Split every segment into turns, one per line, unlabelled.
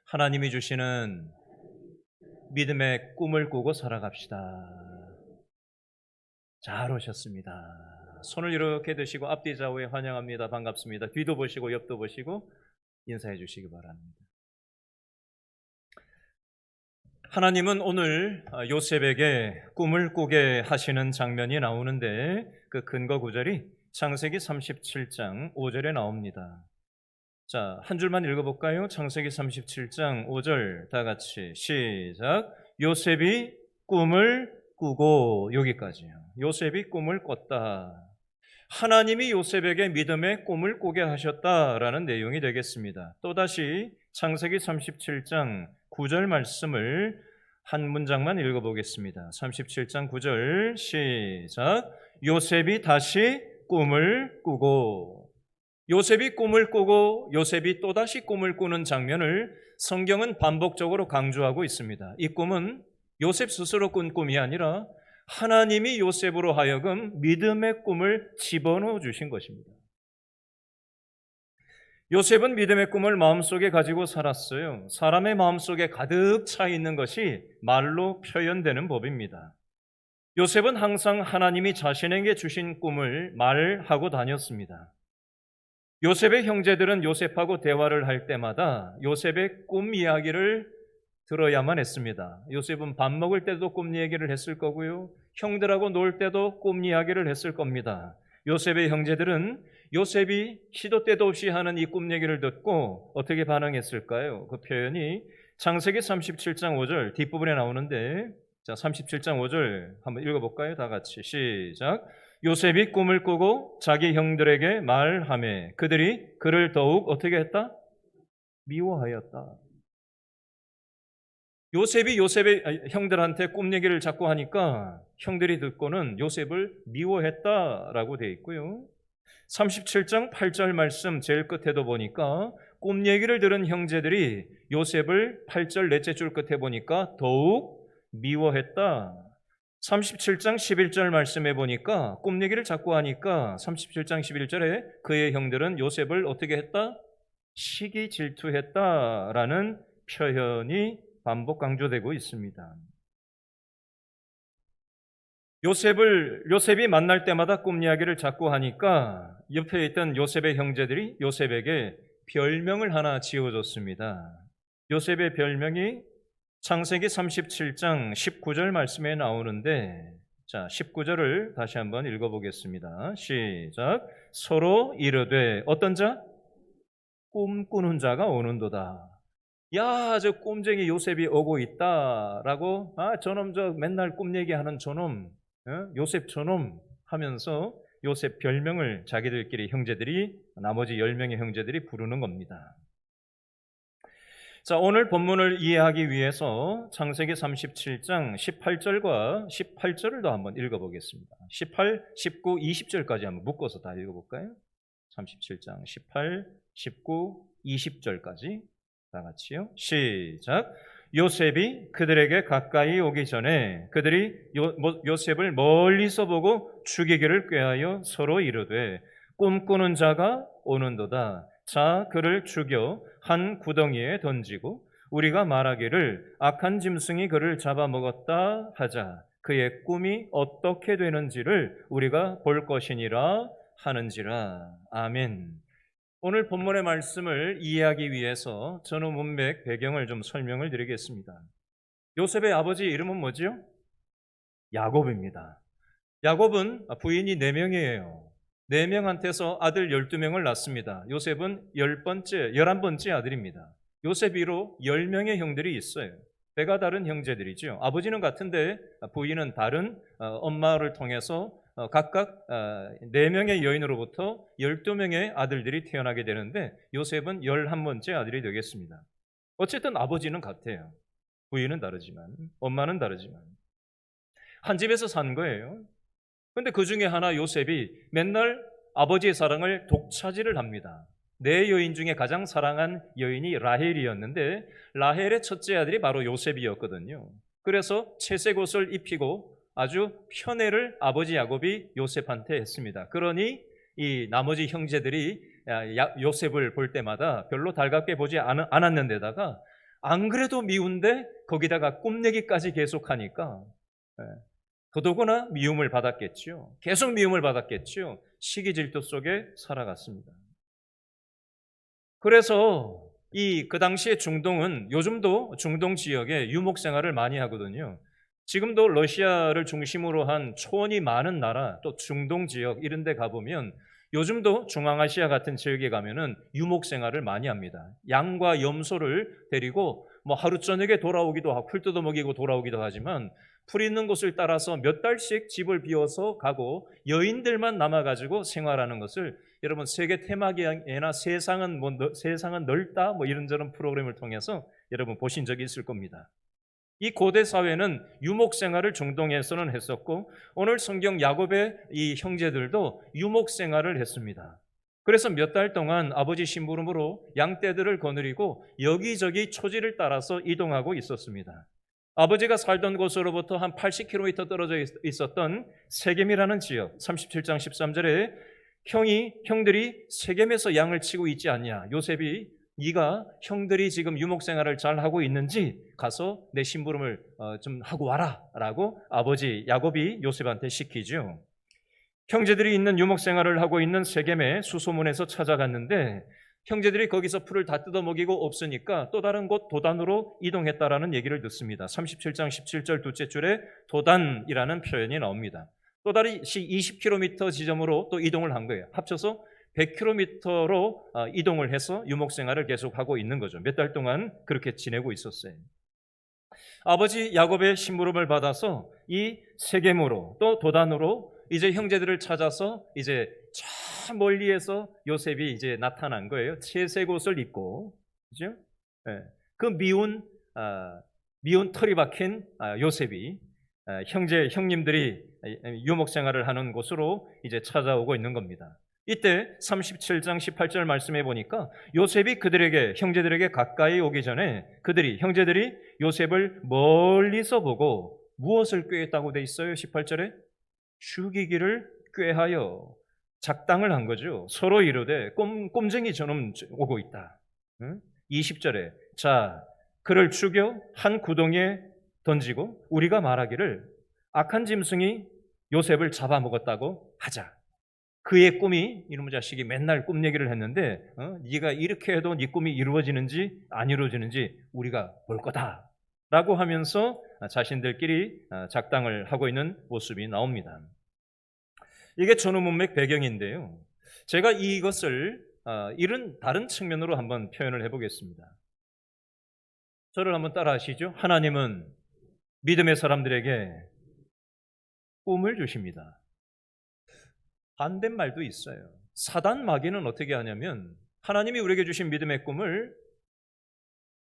하나님이 주시는 믿음의 꿈을 꾸고 살아갑시다. 잘 오셨습니다. 손을 이렇게 드시고 앞뒤 좌우에 환영합니다. 반갑습니다. 뒤도 보시고 옆도 보시고 인사해 주시기 바랍니다. 하나님은 오늘 요셉에게 꿈을 꾸게 하시는 장면이 나오는데 그 근거 구절이 창세기 37장 5절에 나옵니다. 자, 한 줄만 읽어볼까요? 창세기 37장 5절 다 같이 시작. 요셉이 꿈을 꾸고, 여기까지요. 요셉이 꿈을 꿨다. 하나님이 요셉에게 믿음의 꿈을 꾸게 하셨다라는 내용이 되겠습니다. 또다시 창세기 37장 9절 말씀을 한 문장만 읽어보겠습니다. 37장 9절 시작. 요셉이 다시 꿈을 꾸고, 요셉이 꿈을 꾸고 요셉이 또다시 꿈을 꾸는 장면을 성경은 반복적으로 강조하고 있습니다. 이 꿈은 요셉 스스로 꾼 꿈이 아니라 하나님이 요셉으로 하여금 믿음의 꿈을 집어넣어 주신 것입니다. 요셉은 믿음의 꿈을 마음속에 가지고 살았어요. 사람의 마음속에 가득 차 있는 것이 말로 표현되는 법입니다. 요셉은 항상 하나님이 자신에게 주신 꿈을 말하고 다녔습니다. 요셉의 형제들은 요셉하고 대화를 할 때마다 요셉의 꿈 이야기를 들어야만 했습니다. 요셉은 밥 먹을 때도 꿈 얘기를 했을 거고요. 형들하고 놀 때도 꿈 이야기를 했을 겁니다. 요셉의 형제들은 요셉이 시도 때도 없이 하는 이 꿈 얘기를 듣고 어떻게 반응했을까요? 그 표현이 창세기 37장 5절 뒷부분에 나오는데, 자, 37장 5절 한번 읽어볼까요? 다 같이 시작. 요셉이 꿈을 꾸고 자기 형들에게 말하매 그들이 그를 더욱 어떻게 했다? 미워하였다. 요셉이 요셉의 형들한테 꿈 얘기를 자꾸 하니까 형들이 듣고는 요셉을 미워했다라고 되어 있고요. 37장 8절 말씀 제일 끝에도 보니까 꿈 얘기를 들은 형제들이 요셉을 8절 넷째 줄 끝에 보니까 더욱 미워했다. 37장 11절 말씀에 보니까 꿈 얘기를 자꾸 하니까 37장 11절에 그의 형들은 요셉을 어떻게 했다? 시기 질투했다라는 표현이 반복 강조되고 있습니다. 요셉이 만날 때마다 꿈 이야기를 자꾸 하니까 옆에 있던 요셉의 형제들이 요셉에게 별명을 하나 지어줬습니다. 요셉의 별명이 창세기 37장 19절 말씀에 나오는데, 자, 19절을 다시 한번 읽어보겠습니다. 시작. 서로 이르되 어떤 자? 꿈꾸는 자가 오는도다. 야, 저 꿈쟁이 요셉이 오고 있다라고, 저놈 저 맨날 꿈 얘기하는 저놈, 요셉 저놈 하면서 요셉 별명을 자기들끼리 형제들이, 나머지 10명의 형제들이 부르는 겁니다. 자, 오늘 본문을 이해하기 위해서 창세기 37장 18절과 18절을 더 한번 읽어보겠습니다. 18, 19, 20절까지 한번 묶어서 다 읽어볼까요? 37장 18, 19, 20절까지 다 같이요. 시작. 요셉이 그들에게 가까이 오기 전에 그들이 요셉을 멀리서 보고 죽이기를 꾀하여 서로 이르되 꿈꾸는 자가 오는도다. 자, 그를 죽여 한 구덩이에 던지고 우리가 말하기를 악한 짐승이 그를 잡아먹었다 하자. 그의 꿈이 어떻게 되는지를 우리가 볼 것이니라 하는지라. 아멘. 오늘 본문의 말씀을 이해하기 위해서 전후 문맥 배경을 좀 설명을 드리겠습니다. 요셉의 아버지 이름은 뭐지요? 야곱입니다. 야곱은 부인이 4명이에요. 4명한테서 아들 12명을 낳습니다. 요셉은 11번째 아들입니다. 요셉 위로 10명의 형들이 있어요. 배가 다른 형제들이죠. 아버지는 같은데 부인은 다른 엄마를 통해서 각각 4명의 여인으로부터 12명의 아들들이 태어나게 되는데 요셉은 11번째 아들이 되겠습니다. 어쨌든 아버지는 같아요. 부인은 다르지만, 엄마는 다르지만 한 집에서 산 거예요. 그런데 그 중에 하나 요셉이 맨날 아버지의 사랑을 독차지를 합니다. 4여인 중에 가장 사랑한 여인이 라헬이었는데 라헬의 첫째 아들이 바로 요셉이었거든요. 그래서 채색 옷을 입히고 아주 편애를 아버지 야곱이 요셉한테 했습니다. 그러니 이 나머지 형제들이 요셉을 볼 때마다 별로 달갑게 보지 않았는데다가 안 그래도 미운데 거기다가 뽐내기까지 계속하니까 더더구나 미움을 받았겠죠. 계속 미움을 받았겠죠. 시기 질투 속에 살아갔습니다. 그래서 그 당시에 중동은 요즘도 중동 지역에 유목 생활을 많이 하거든요. 지금도 러시아를 중심으로 한 초원이 많은 나라, 또 중동 지역 이런 데 가보면 요즘도 중앙아시아 같은 지역에 가면은 유목 생활을 많이 합니다. 양과 염소를 데리고 뭐 하루 저녁에 돌아오기도 하고 풀 뜯어 먹이고 돌아오기도 하지만 풀 있는 곳을 따라서 몇 달씩 집을 비워서 가고 여인들만 남아가지고 생활하는 것을 여러분 세계 테마기행이나 세상은 넓다 뭐 이런저런 프로그램을 통해서 여러분 보신 적이 있을 겁니다. 이 고대 사회는 유목 생활을 중동에서는 했었고 오늘 성경 야곱의 이 형제들도 유목 생활을 했습니다. 그래서 몇 달 동안 아버지 심부름으로 양떼들을 거느리고 여기저기 초지를 따라서 이동하고 있었습니다. 아버지가 살던 곳으로부터 한 80km 떨어져 있었던 세겜이라는 지역, 37장 13절에 형들이 세겜에서 양을 치고 있지 않냐, 요셉이 네가 형들이 지금 유목 생활을 잘 하고 있는지 가서 내 심부름을 좀 하고 와라 라고 아버지 야곱이 요셉한테 시키죠. 형제들이 있는 유목 생활을 하고 있는 세겜의 수소문에서 찾아갔는데 형제들이 거기서 풀을 다 뜯어 먹이고 없으니까 또 다른 곳 도단으로 이동했다라는 얘기를 듣습니다. 37장 17절 둘째 줄에 도단이라는 표현이 나옵니다. 또 다시 20km 지점으로 또 이동을 한 거예요. 합쳐서 100km로 이동을 해서 유목 생활을 계속하고 있는 거죠. 몇 달 동안 그렇게 지내고 있었어요. 아버지 야곱의 심부름을 받아서 이 세겜으로 또 도단으로 이제 형제들을 찾아서 이제 저 멀리에서 요셉이 이제 나타난 거예요. 채색 옷을 입고, 그죠? 그 미운 털이 박힌 요셉이 형님들이 유목 생활을 하는 곳으로 이제 찾아오고 있는 겁니다. 이때 37장 18절 말씀해 보니까 요셉이 형제들에게 가까이 오기 전에 형제들이 요셉을 멀리서 보고 무엇을 꾀했다고 돼 있어요? 18절에 죽이기를 꾀하여 작당을 한 거죠. 서로 이르되 꼼쟁이 저놈 오고 있다. 20절에 자 그를 죽여 한 구덩이에 던지고 우리가 말하기를 악한 짐승이 요셉을 잡아먹었다고 하자. 그의 꿈이 이놈의 자식이 맨날 꿈 얘기를 했는데 네가 이렇게 해도 네 꿈이 이루어지는지 안 이루어지는지 우리가 볼 거다 라고 하면서 자신들끼리 작당을 하고 있는 모습이 나옵니다. 이게 전후문맥 배경인데요. 제가 이것을 이런 다른 측면으로 한번 표현을 해보겠습니다. 저를 한번 따라 하시죠. 하나님은 믿음의 사람들에게 꿈을 주십니다. 반대말도 있어요. 사단 마귀는 어떻게 하냐면 하나님이 우리에게 주신 믿음의 꿈을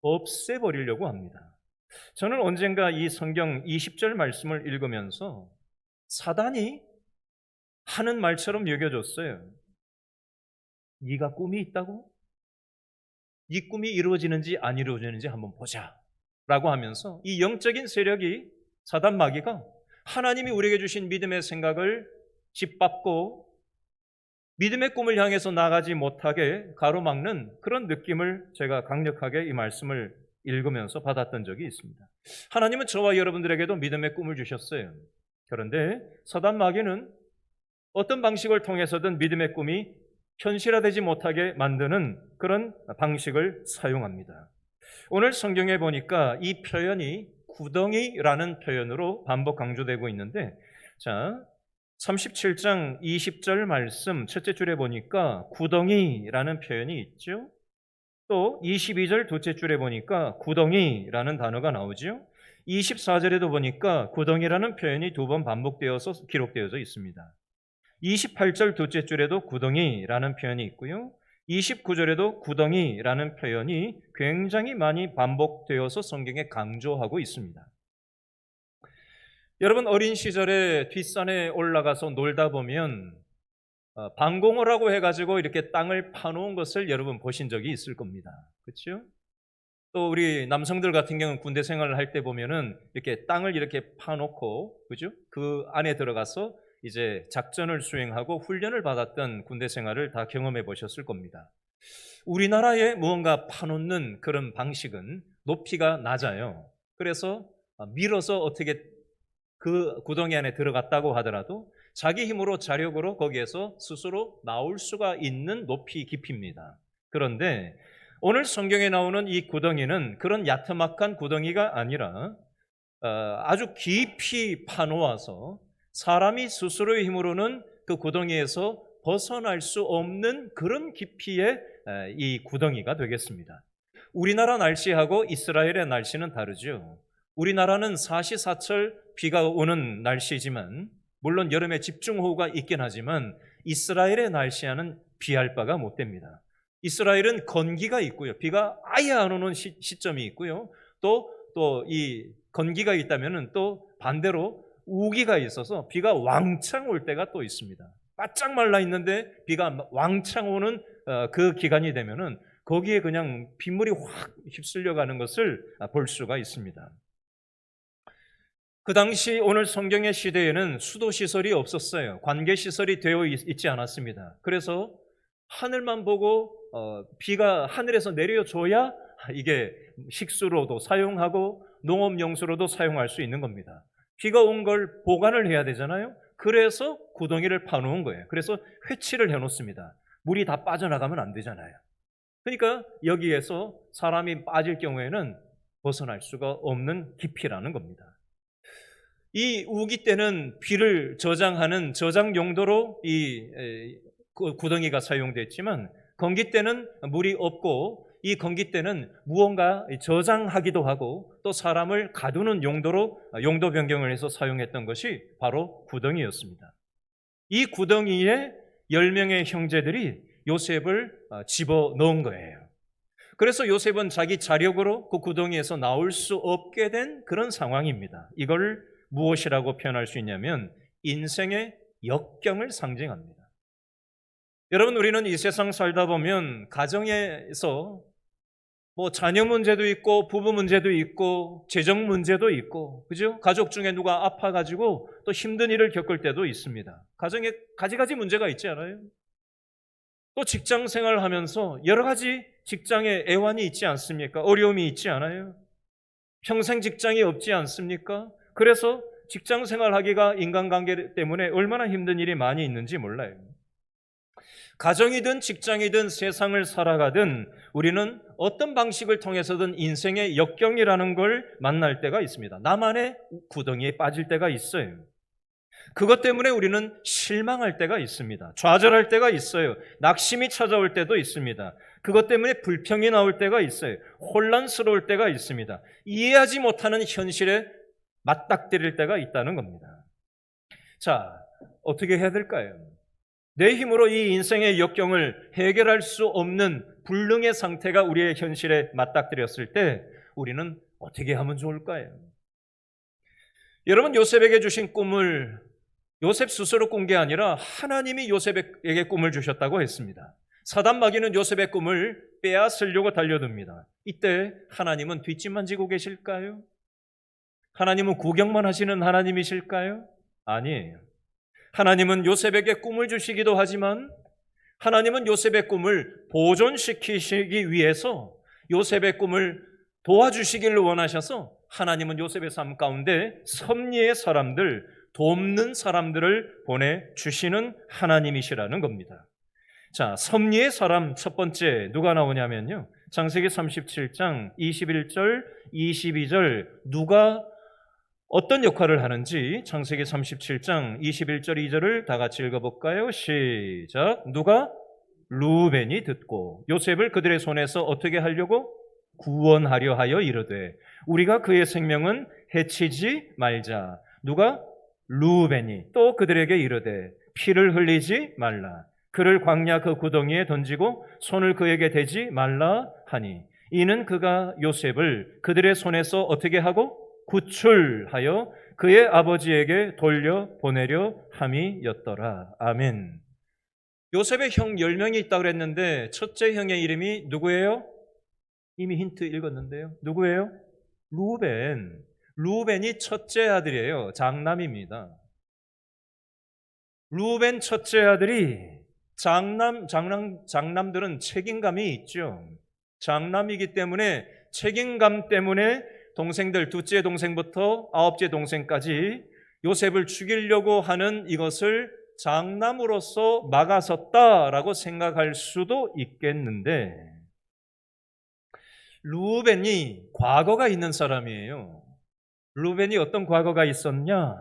없애버리려고 합니다. 저는 언젠가 이 성경 20절 말씀을 읽으면서 사단이 하는 말처럼 여겨졌어요. 네가 꿈이 있다고? 네 꿈이 이루어지는지 안 이루어지는지 한번 보자 라고 하면서 이 영적인 세력이 사단 마귀가 하나님이 우리에게 주신 믿음의 생각을 짓밟고 믿음의 꿈을 향해서 나가지 못하게 가로막는 그런 느낌을 제가 강력하게 이 말씀을 읽으면서 받았던 적이 있습니다. 하나님은 저와 여러분들에게도 믿음의 꿈을 주셨어요. 그런데 사단 마귀는 어떤 방식을 통해서든 믿음의 꿈이 현실화되지 못하게 만드는 그런 방식을 사용합니다. 오늘 성경에 보니까 이 표현이 구덩이라는 표현으로 반복 강조되고 있는데, 자 37장 20절 말씀 첫째 줄에 보니까 구덩이라는 표현이 있죠. 또 22절 둘째 줄에 보니까 구덩이라는 단어가 나오죠. 24절에도 보니까 구덩이라는 표현이 두 번 반복되어서 기록되어져 있습니다. 28절 둘째 줄에도 구덩이라는 표현이 있고요. 29절에도 구덩이라는 표현이 굉장히 많이 반복되어서 성경에 강조하고 있습니다. 여러분 어린 시절에 뒷산에 올라가서 놀다 보면 방공호라고 해가지고 이렇게 땅을 파놓은 것을 여러분 보신 적이 있을 겁니다. 그렇죠? 또 우리 남성들 같은 경우는 군대 생활을 할 때 보면은 이렇게 땅을 이렇게 파놓고, 그죠? 그 안에 들어가서 이제 작전을 수행하고 훈련을 받았던 군대 생활을 다 경험해 보셨을 겁니다. 우리나라에 무언가 파놓는 그런 방식은 높이가 낮아요. 그래서 밀어서 어떻게 그 구덩이 안에 들어갔다고 하더라도 자기 힘으로 자력으로 거기에서 스스로 나올 수가 있는 높이 깊이입니다. 그런데 오늘 성경에 나오는 이 구덩이는 그런 야트막한 구덩이가 아니라 아주 깊이 파놓아서 사람이 스스로의 힘으로는 그 구덩이에서 벗어날 수 없는 그런 깊이의 이 구덩이가 되겠습니다. 우리나라 날씨하고 이스라엘의 날씨는 다르죠. 우리나라는 사시사철 비가 오는 날씨지만 물론 여름에 집중호우가 있긴 하지만 이스라엘의 날씨와는 비할 바가 못 됩니다. 이스라엘은 건기가 있고요. 비가 아예 안 오는 시점이 있고요. 또 이 건기가 있다면 또 반대로 우기가 있어서 비가 왕창 올 때가 또 있습니다. 바짝 말라 있는데 비가 왕창 오는 그 기간이 되면은 거기에 그냥 빗물이 확 휩쓸려 가는 것을 볼 수가 있습니다. 그 당시 오늘 성경의 시대에는 수도 시설이 없었어요. 관계 시설이 되어 있지 않았습니다. 그래서 하늘만 보고 비가 하늘에서 내려줘야 이게 식수로도 사용하고 농업용수로도 사용할 수 있는 겁니다. 비가 온 걸 보관을 해야 되잖아요. 그래서 구덩이를 파놓은 거예요. 그래서 회치를 해놓습니다. 물이 다 빠져나가면 안 되잖아요. 그러니까 여기에서 사람이 빠질 경우에는 벗어날 수가 없는 깊이라는 겁니다. 이 우기 때는 비를 저장하는 저장 용도로 이 구덩이가 사용됐지만 건기 때는 물이 없고 이 건기 때는 무언가 저장하기도 하고 또 사람을 가두는 용도로 용도 변경을 해서 사용했던 것이 바로 구덩이였습니다. 이 구덩이에 10명의 형제들이 요셉을 집어넣은 거예요. 그래서 요셉은 자기 자력으로 그 구덩이에서 나올 수 없게 된 그런 상황입니다. 이걸 무엇이라고 표현할 수 있냐면 인생의 역경을 상징합니다. 여러분, 우리는 이 세상 살다 보면 가정에서 자녀 문제도 있고 부부 문제도 있고 재정 문제도 있고, 그죠? 가족 중에 누가 아파가지고 또 힘든 일을 겪을 때도 있습니다. 가정에 가지가지 문제가 있지 않아요? 또 직장 생활하면서 여러 가지 직장에 애환이 있지 않습니까? 어려움이 있지 않아요? 평생 직장이 없지 않습니까? 그래서 직장 생활하기가 인간관계 때문에 얼마나 힘든 일이 많이 있는지 몰라요. 가정이든 직장이든 세상을 살아가든 우리는 어떤 방식을 통해서든 인생의 역경이라는 걸 만날 때가 있습니다. 나만의 구덩이에 빠질 때가 있어요. 그것 때문에 우리는 실망할 때가 있습니다. 좌절할 때가 있어요. 낙심이 찾아올 때도 있습니다. 그것 때문에 불평이 나올 때가 있어요. 혼란스러울 때가 있습니다. 이해하지 못하는 현실에 맞닥뜨릴 때가 있다는 겁니다. 자, 어떻게 해야 될까요? 내 힘으로 이 인생의 역경을 해결할 수 없는 불능의 상태가 우리의 현실에 맞닥뜨렸을 때 우리는 어떻게 하면 좋을까요? 여러분, 요셉에게 주신 꿈을 요셉 스스로 꾼 게 아니라 하나님이 요셉에게 꿈을 주셨다고 했습니다. 사단 마귀는 요셉의 꿈을 빼앗으려고 달려듭니다. 이때 하나님은 뒷짐만 지고 계실까요? 하나님은 구경만 하시는 하나님이실까요? 아니에요. 하나님은 요셉에게 꿈을 주시기도 하지만 하나님은 요셉의 꿈을 보존시키시기 위해서 요셉의 꿈을 도와주시기를 원하셔서 하나님은 요셉의 삶 가운데 섭리의 사람들, 돕는 사람들을 보내주시는 하나님이시라는 겁니다. 자, 섭리의 사람 첫 번째 누가 나오냐면요, 창세기 37장 21절, 22절 누가 어떤 역할을 하는지 창세기 37장 21절 2절을 다 같이 읽어볼까요? 시작. 누가? 루벤이 듣고 요셉을 그들의 손에서 어떻게 하려고? 구원하려 하여 이르되 우리가 그의 생명은 해치지 말자. 누가? 루벤이 또 그들에게 이르되 피를 흘리지 말라. 그를 광야 그 구덩이에 던지고 손을 그에게 대지 말라 하니 이는 그가 요셉을 그들의 손에서 어떻게 하고? 구출하여 그의 아버지에게 돌려보내려 함이었더라. 아멘. 요셉의 형 10명이 있다고 그랬는데 첫째 형의 이름이 누구예요? 이미 힌트 읽었는데요. 누구예요? 루벤. 루벤이 첫째 아들이에요. 장남입니다. 루벤 첫째 아들이 장남들은 책임감이 있죠. 장남이기 때문에 책임감 때문에 동생들, 둘째 동생부터 아홉째 동생까지 요셉을 죽이려고 하는 이것을 장남으로서 막아섰다라고 생각할 수도 있겠는데, 루벤이 과거가 있는 사람이에요. 루벤이 어떤 과거가 있었냐?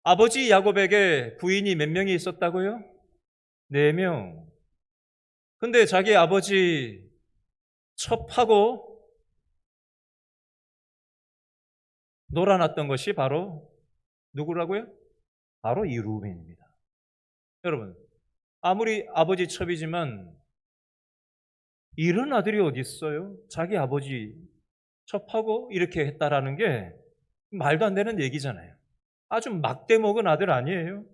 아버지 야곱에게 부인이 몇 명이 있었다고요? 4명. 근데 자기 아버지 첩하고 놀아났던 것이 바로 누구라고요? 바로 이 루벤입니다. 여러분, 아무리 아버지 첩이지만 이런 아들이 어디 있어요? 자기 아버지 첩하고 이렇게 했다라는 게 말도 안 되는 얘기잖아요. 아주 막대 먹은 아들 아니에요?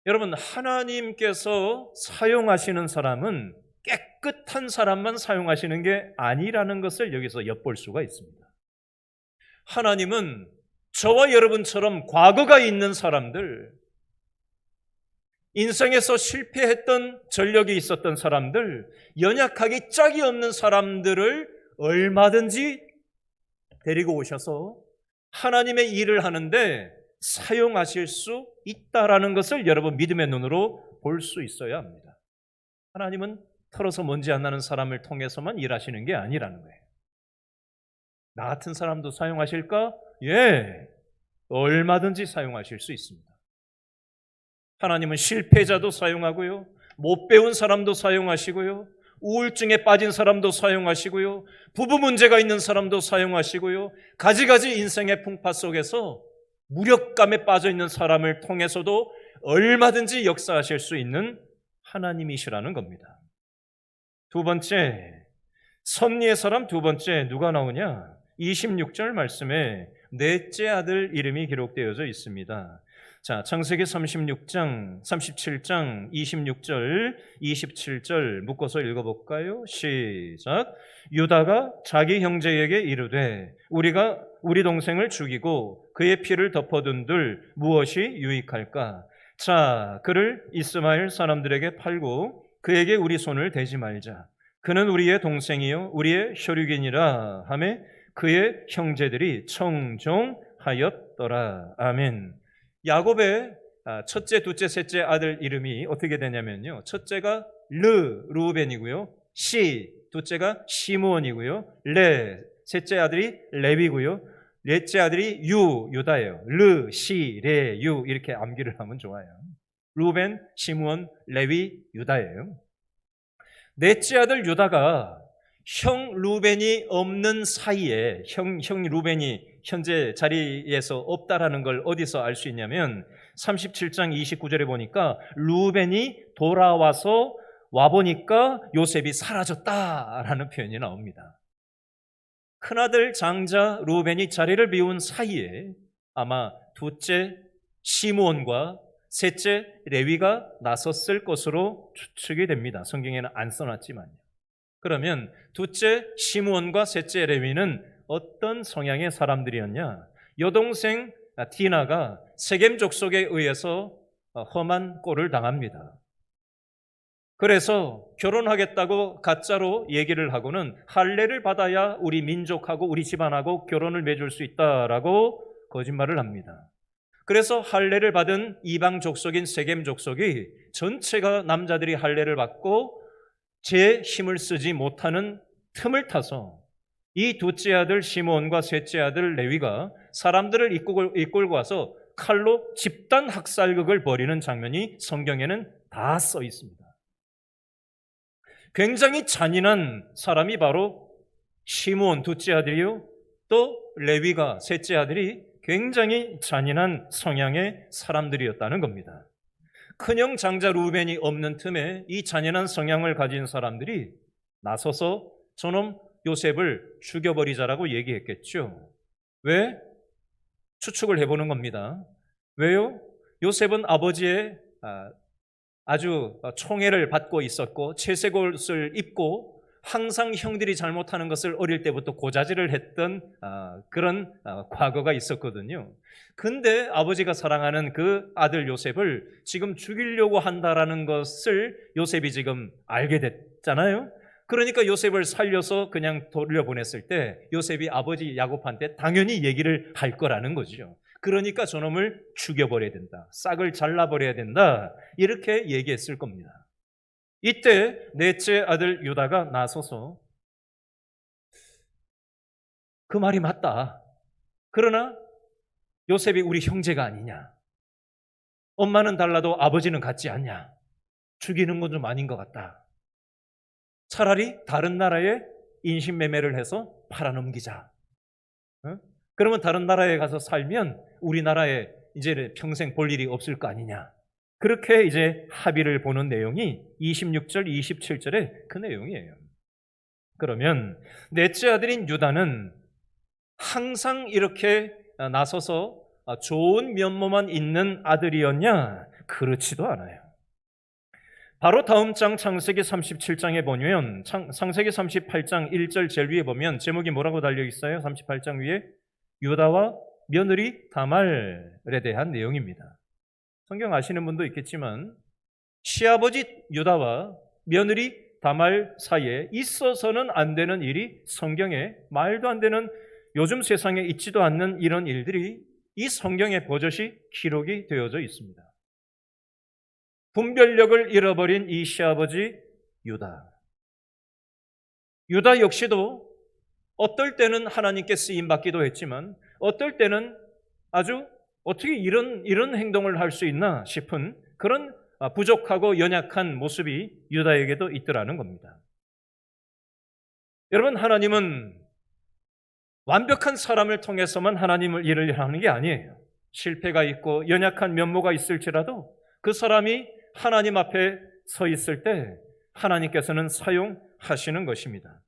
여러분, 하나님께서 사용하시는 사람은 깨끗한 사람만 사용하시는 게 아니라는 것을 여기서 엿볼 수가 있습니다. 하나님은 저와 여러분처럼 과거가 있는 사람들, 인생에서 실패했던 전력이 있었던 사람들, 연약하기 짝이 없는 사람들을 얼마든지 데리고 오셔서 하나님의 일을 하는데 사용하실 수 있다라는 것을 여러분 믿음의 눈으로 볼 수 있어야 합니다. 하나님은 털어서 먼지 안 나는 사람을 통해서만 일하시는 게 아니라는 거예요. 나 같은 사람도 사용하실까? 예, 얼마든지 사용하실 수 있습니다. 하나님은 실패자도 사용하고요, 못 배운 사람도 사용하시고요, 우울증에 빠진 사람도 사용하시고요, 부부 문제가 있는 사람도 사용하시고요, 가지가지 인생의 풍파 속에서 무력감에 빠져 있는 사람을 통해서도 얼마든지 역사하실 수 있는 하나님이시라는 겁니다. 두 번째, 섭리의 사람 두 번째 누가 나오냐? 26절 말씀에 넷째 아들 이름이 기록되어져 있습니다. 자, 창세기 36장, 37장, 26절, 27절 묶어서 읽어볼까요? 시작. 유다가 자기 형제에게 이르되 우리가 우리 동생을 죽이고 그의 피를 덮어둔들 무엇이 유익할까? 자, 그를 이스마엘 사람들에게 팔고 그에게 우리 손을 대지 말자. 그는 우리의 동생이요 우리의 혈육이니라 하매 그의 형제들이 청종하였더라. 아멘. 야곱의 첫째, 둘째, 셋째 아들 이름이 어떻게 되냐면요, 첫째가 르우벤이고요, 둘째가 시므온이고요, 셋째 아들이 레위고요, 넷째 아들이 유다예요. 레, 유 이렇게 암기를 하면 좋아요. 르우벤, 시므온, 레위, 유다예요. 넷째 아들 유다가 형 루벤이 없는 사이에, 형 루벤이 현재 자리에서 없다라는 걸 어디서 알 수 있냐면 37장 29절에 보니까 루벤이 돌아와서 와보니까 요셉이 사라졌다라는 표현이 나옵니다. 큰아들 장자 루벤이 자리를 비운 사이에 아마 둘째 시므온과 셋째 레위가 나섰을 것으로 추측이 됩니다. 성경에는 안 써놨지만요. 그러면 둘째 시므온과 셋째 레위는 어떤 성향의 사람들이었냐? 여동생 디나가 세겜 족속에 의해서 험한 꼴을 당합니다. 그래서 결혼하겠다고 가짜로 얘기를 하고는 할례를 받아야 우리 민족하고 우리 집안하고 결혼을 맺을 수 있다라고 거짓말을 합니다. 그래서 할례를 받은 이방 족속인 세겜 족속이 전체가 남자들이 할례를 받고 제 힘을 쓰지 못하는 틈을 타서 이 둘째 아들 시므온과 셋째 아들 레위가 사람들을 이끌고 와서 칼로 집단 학살극을 벌이는 장면이 성경에는 다 써 있습니다. 굉장히 잔인한 사람이 바로 시므온 둘째 아들이요, 또 레위가 셋째 아들이 굉장히 잔인한 성향의 사람들이었다는 겁니다. 큰형 장자 루벤이 없는 틈에 이 잔인한 성향을 가진 사람들이 나서서 저놈 요셉을 죽여버리자라고 얘기했겠죠. 왜? 추측을 해보는 겁니다. 왜요? 요셉은 아버지의 아주 총애를 받고 있었고 채색 옷을 입고 항상 형들이 잘못하는 것을 어릴 때부터 고자질을 했던 그런 과거가 있었거든요. 근데 아버지가 사랑하는 그 아들 요셉을 지금 죽이려고 한다라는 것을 요셉이 지금 알게 됐잖아요. 그러니까 요셉을 살려서 그냥 돌려보냈을 때 요셉이 아버지 야곱한테 당연히 얘기를 할 거라는 거죠. 그러니까 저놈을 죽여버려야 된다. 싹을 잘라버려야 된다. 이렇게 얘기했을 겁니다. 이때 넷째 아들 유다가 나서서 그 말이 맞다. 그러나 요셉이 우리 형제가 아니냐. 엄마는 달라도 아버지는 같지 않냐. 죽이는 건 좀 아닌 것 같다. 차라리 다른 나라에 인신매매를 해서 팔아넘기자. 그러면 다른 나라에 가서 살면 우리나라에 이제 평생 볼 일이 없을 거 아니냐. 그렇게 이제 합의를 보는 내용이 26절, 27절의 그 내용이에요. 그러면 넷째 아들인 유다는 항상 이렇게 나서서 좋은 면모만 있는 아들이었냐? 그렇지도 않아요. 바로 다음 장 창세기 37장에 보면 창세기 38장 1절 제일 위에 보면 제목이 뭐라고 달려 있어요? 38장 위에 유다와 며느리 다말에 대한 내용입니다. 성경 아시는 분도 있겠지만 시아버지 유다와 며느리 다말 사이에 있어서는 안 되는 일이 성경에 말도 안 되는 요즘 세상에 있지도 않는 이런 일들이 이 성경에 버젓이 기록이 되어져 있습니다. 분별력을 잃어버린 이 시아버지 유다. 유다 역시도 어떨 때는 하나님께 쓰임받기도 했지만 어떨 때는 아주 어떻게 이런 행동을 할 수 있나 싶은 그런 부족하고 연약한 모습이 유다에게도 있더라는 겁니다. 여러분, 하나님은 완벽한 사람을 통해서만 하나님을 일을 하는 게 아니에요. 실패가 있고 연약한 면모가 있을지라도 그 사람이 하나님 앞에 서 있을 때 하나님께서는 사용하시는 것입니다.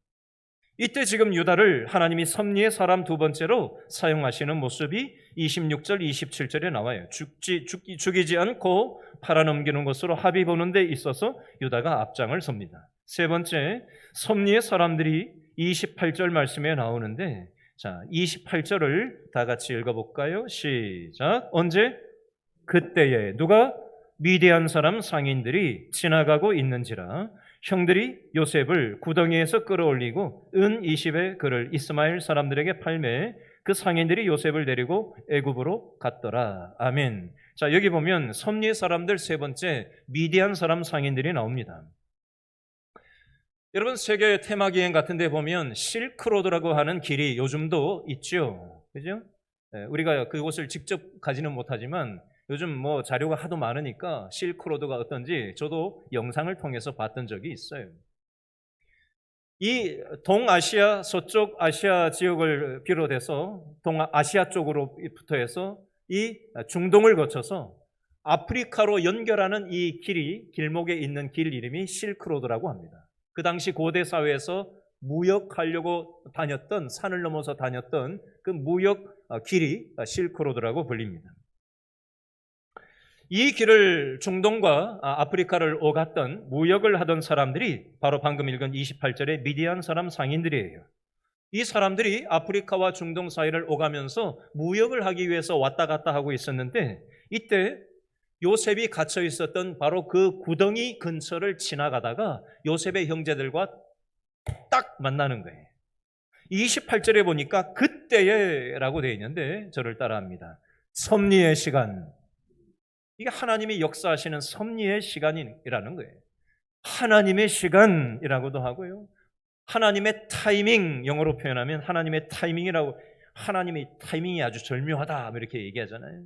이때 지금 유다를 하나님이 섭리의 사람 두 번째로 사용하시는 모습이 26절, 27절에 나와요. 죽이지 않고 팔아넘기는 것으로 합의 보는 데 있어서 유다가 앞장을 섭니다. 세 번째, 섭리의 사람들이 28절 말씀에 나오는데, 자, 28절을 다 같이 읽어볼까요? 시작. 언제? 그때에 누가? 미디안 사람 상인들이 지나가고 있는지라 형들이 요셉을 구덩이에서 끌어올리고 은 20의 그를 이스마엘 사람들에게 팔매 그 상인들이 요셉을 데리고 애굽으로 갔더라. 아멘. 자, 여기 보면 섭리의 사람들 세 번째 미디안 사람 상인들이 나옵니다. 여러분, 세계 테마기행 같은 데 보면 실크로드라고 하는 길이 요즘도 있죠. 그죠? 우리가 그곳을 직접 가지는 못하지만 요즘 뭐 자료가 하도 많으니까 실크로드가 어떤지 저도 영상을 통해서 봤던 적이 있어요. 이 동아시아, 서쪽 아시아 지역을 비롯해서 동아시아 쪽으로부터 해서 이 중동을 거쳐서 아프리카로 연결하는 이 길목에 있는 길 이름이 실크로드라고 합니다. 그 당시 고대 사회에서 무역하려고 다녔던, 산을 넘어서 다녔던 그 무역 길이 실크로드라고 불립니다. 이 길을 중동과 아프리카를 오갔던 무역을 하던 사람들이 바로 방금 읽은 28절의 미디안 사람 상인들이에요. 이 사람들이 아프리카와 중동 사이를 오가면서 무역을 하기 위해서 왔다 갔다 하고 있었는데 이때 요셉이 갇혀 있었던 바로 그 구덩이 근처를 지나가다가 요셉의 형제들과 딱 만나는 거예요. 28절에 보니까 그때에라고 되어 있는데 저를 따라합니다. 섭리의 시간. 이게 하나님이 역사하시는 섭리의 시간이라는 거예요. 하나님의 시간이라고도 하고요. 하나님의 타이밍, 영어로 표현하면 하나님의 타이밍이라고, 하나님의 타이밍이 아주 절묘하다 이렇게 얘기하잖아요.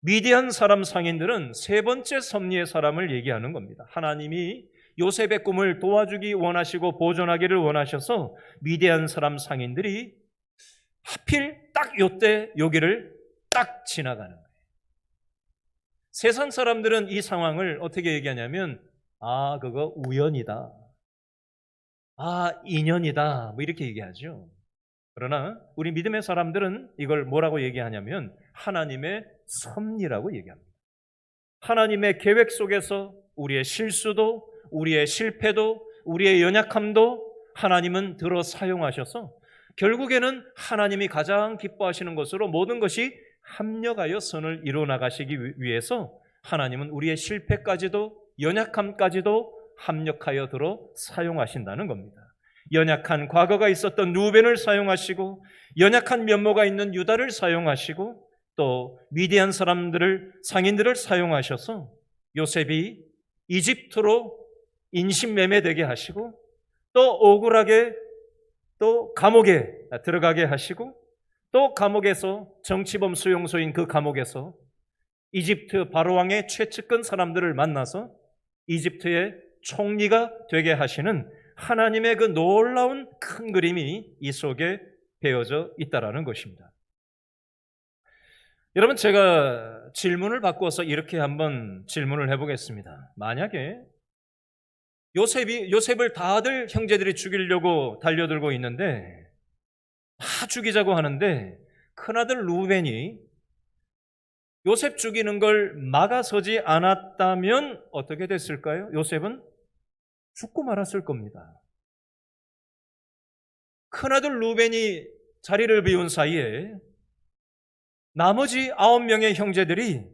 미디안 사람 상인들은 세 번째 섭리의 사람을 얘기하는 겁니다. 하나님이 요셉의 꿈을 도와주기 원하시고 보존하기를 원하셔서 미디안 사람 상인들이 하필 딱 요때 여기를 딱 지나가는 거예요. 세상 사람들은 이 상황을 어떻게 얘기하냐면 그거 우연이다. 인연이다. 뭐 이렇게 얘기하죠. 그러나 우리 믿음의 사람들은 이걸 뭐라고 얘기하냐면 하나님의 섭리라고 얘기합니다. 하나님의 계획 속에서 우리의 실수도 우리의 실패도 우리의 연약함도 하나님은 들어 사용하셔서 결국에는 하나님이 가장 기뻐하시는 것으로 모든 것이 합력하여 선을 이루어 나가시기 위해서 하나님은 우리의 실패까지도 연약함까지도 합력하여 들어 사용하신다는 겁니다. 연약한 과거가 있었던 루벤을 사용하시고 연약한 면모가 있는 유다를 사용하시고 또 미디안 사람들을 상인들을 사용하셔서 요셉이 이집트로 인신매매되게 하시고 또 억울하게 또 감옥에 들어가게 하시고 또 감옥에서 정치범 수용소인 그 감옥에서 이집트 바로왕의 최측근 사람들을 만나서 이집트의 총리가 되게 하시는 하나님의 그 놀라운 큰 그림이 이 속에 배어져 있다라는 것입니다. 여러분, 제가 질문을 바꿔서 이렇게 한번 질문을 해보겠습니다. 만약에 요셉을 다들 형제들이 죽이려고 달려들고 있는데 다 죽이자고 하는데 큰아들 루벤이 요셉 죽이는 걸 막아서지 않았다면 어떻게 됐을까요? 요셉은 죽고 말았을 겁니다. 큰아들 루벤이 자리를 비운 사이에 나머지 9명의 형제들이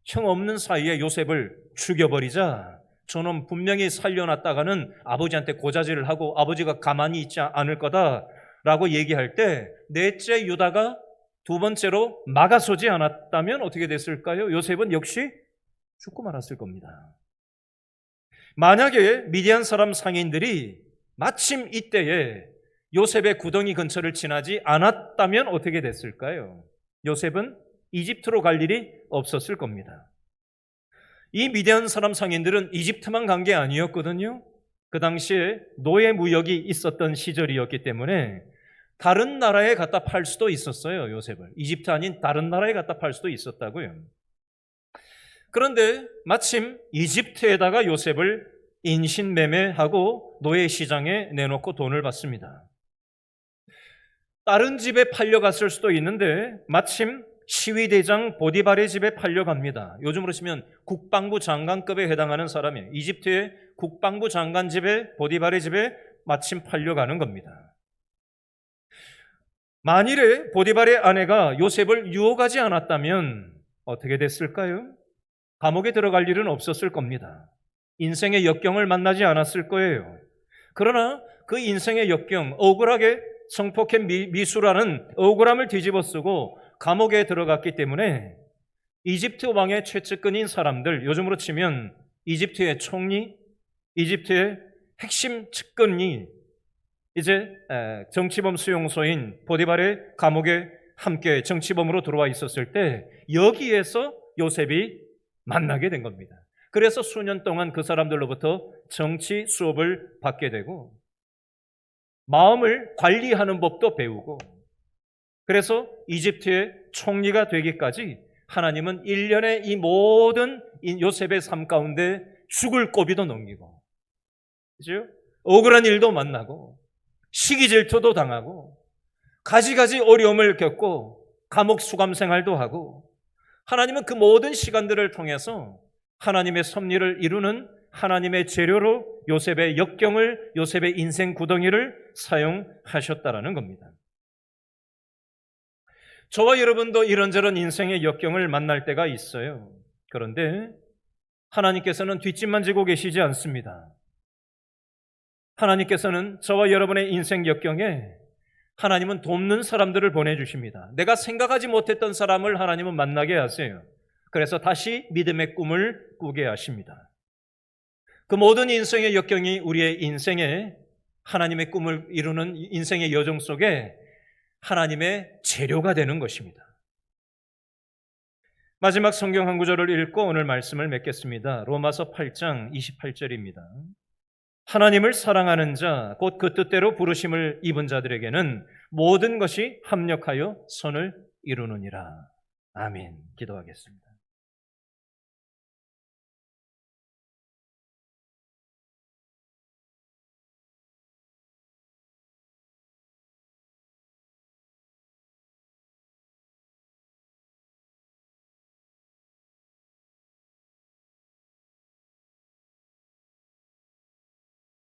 형 없는 사이에 요셉을 죽여버리자 저는 분명히 살려놨다가는 아버지한테 고자질을 하고 아버지가 가만히 있지 않을 거다라고 얘기할 때 넷째 유다가 두 번째로 막아서지 않았다면 어떻게 됐을까요? 요셉은 역시 죽고 말았을 겁니다. 만약에 미디안 사람 상인들이 마침 이때에 요셉의 구덩이 근처를 지나지 않았다면 어떻게 됐을까요? 요셉은 이집트로 갈 일이 없었을 겁니다. 이 미디안 사람 상인들은 이집트만 간 게 아니었거든요. 그 당시에 노예 무역이 있었던 시절이었기 때문에 다른 나라에 갖다 팔 수도 있었어요, 요셉을. 이집트 아닌 다른 나라에 갖다 팔 수도 있었다고요. 그런데 마침 이집트에다가 요셉을 인신매매하고 노예 시장에 내놓고 돈을 받습니다. 다른 집에 팔려갔을 수도 있는데 마침 시위대장 보디발의 집에 팔려갑니다. 요즘으로 치면 국방부 장관급에 해당하는 사람이에요. 이집트의 국방부 장관 집에 보디발의 집에 마침 팔려가는 겁니다. 만일에 보디발의 아내가 요셉을 유혹하지 않았다면 어떻게 됐을까요? 감옥에 들어갈 일은 없었을 겁니다. 인생의 역경을 만나지 않았을 거예요. 그러나 그 인생의 역경, 억울하게 성폭행 미수라는 억울함을 뒤집어쓰고 감옥에 들어갔기 때문에 이집트 왕의 최측근인 사람들, 요즘으로 치면 이집트의 총리, 이집트의 핵심 측근이 이제 정치범 수용소인 보디발의 감옥에 함께 정치범으로 들어와 있었을 때 여기에서 요셉이 만나게 된 겁니다. 그래서 수년 동안 그 사람들로부터 정치 수업을 받게 되고 마음을 관리하는 법도 배우고 그래서 이집트의 총리가 되기까지 하나님은 1년에 이 모든 요셉의 삶 가운데 죽을 고비도 넘기고 그죠? 억울한 일도 만나고 시기 질투도 당하고 가지가지 어려움을 겪고 감옥 수감 생활도 하고 하나님은 그 모든 시간들을 통해서 하나님의 섭리를 이루는 하나님의 재료로 요셉의 역경을, 요셉의 인생 구덩이를 사용하셨다라는 겁니다. 저와 여러분도 이런저런 인생의 역경을 만날 때가 있어요. 그런데 하나님께서는 뒷짐만 지고 계시지 않습니다. 하나님께서는 저와 여러분의 인생 역경에 하나님은 돕는 사람들을 보내주십니다. 내가 생각하지 못했던 사람을 하나님은 만나게 하세요. 그래서 다시 믿음의 꿈을 꾸게 하십니다. 그 모든 인생의 역경이 우리의 인생에 하나님의 꿈을 이루는 인생의 여정 속에 하나님의 재료가 되는 것입니다. 마지막 성경 한 구절을 읽고 오늘 말씀을 맺겠습니다. 로마서 8장 28절입니다. 하나님을 사랑하는 자, 곧 그 뜻대로 부르심을 입은 자들에게는 모든 것이 합력하여 선을 이루느니라. 아멘. 기도하겠습니다.